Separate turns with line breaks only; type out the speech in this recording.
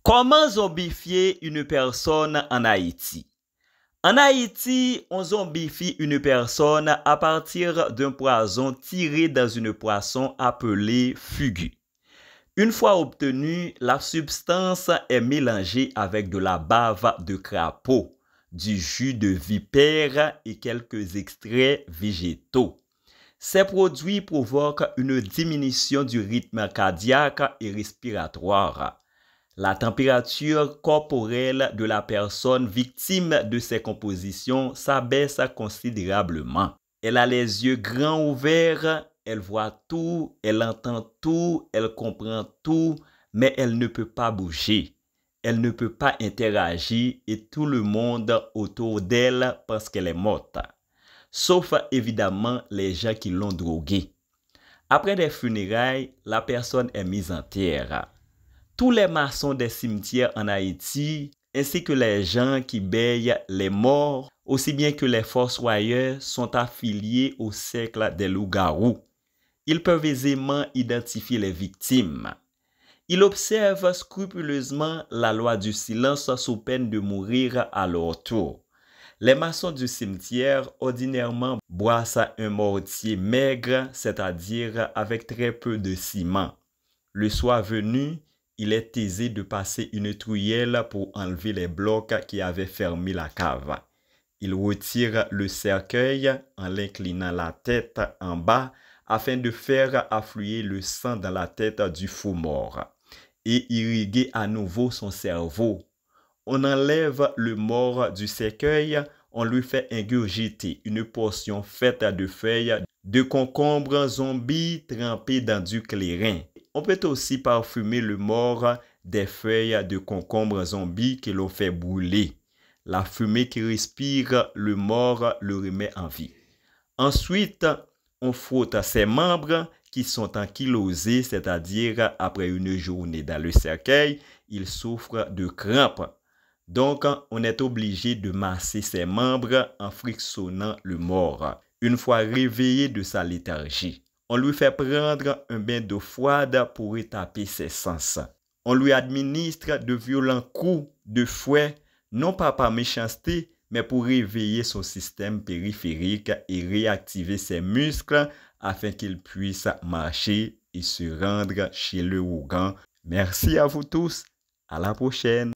Comment zombifier une personne en Haïti? En Haïti, on zombifie une personne à partir d'un poison tiré dans une poisson appelée fugu. Une fois obtenue, la substance est mélangée avec de la bave de crapaud, du jus de vipère et quelques extraits végétaux. Ces produits provoquent une diminution du rythme cardiaque et respiratoire. La température corporelle de la personne victime de ces compositions s'abaisse considérablement. Elle a les yeux grands ouverts, elle voit tout, elle entend tout, elle comprend tout, mais elle ne peut pas bouger. Elle ne peut pas interagir et tout le monde autour d'elle pense qu'elle est morte. Sauf évidemment les gens qui l'ont droguée. Après des funérailles, la personne est mise en terre. Tous les maçons des cimetières en Haïti, ainsi que les gens qui baillent les morts, aussi bien que les fossoyeurs, sont affiliés au cercle des loups-garous. Ils peuvent aisément identifier les victimes. Ils observent scrupuleusement la loi du silence sous peine de mourir à leur tour. Les maçons du cimetière ordinairement brossent un mortier maigre, c'est-à-dire avec très peu de ciment. Le soir venu, il est aisé de passer une trouillelle pour enlever les blocs qui avaient fermé la cave. Il retire le cercueil en l'inclinant la tête en bas afin de faire affluer le sang dans la tête du fou mort et irriguer à nouveau son cerveau. On enlève le mort du cercueil, on lui fait ingurgiter une portion faite de feuilles de concombre zombie trempées dans du clairin. On peut aussi parfumer le mort des feuilles de concombre zombie que l'on fait brûler. La fumée qui respire le mort le remet en vie. Ensuite, on frotte ses membres qui sont ankylosés, c'est-à-dire après une journée dans le cercueil, il souffre de crampes. Donc, on est obligé de masser ses membres en frictionnant le mort. Une fois réveillé de sa léthargie, on lui fait prendre un bain d'eau froide pour rétablir ses sens. On lui administre de violents coups de fouet, non pas par méchanceté, mais pour réveiller son système périphérique et réactiver ses muscles afin qu'il puisse marcher et se rendre chez le Ougan. Merci à vous tous. À la prochaine.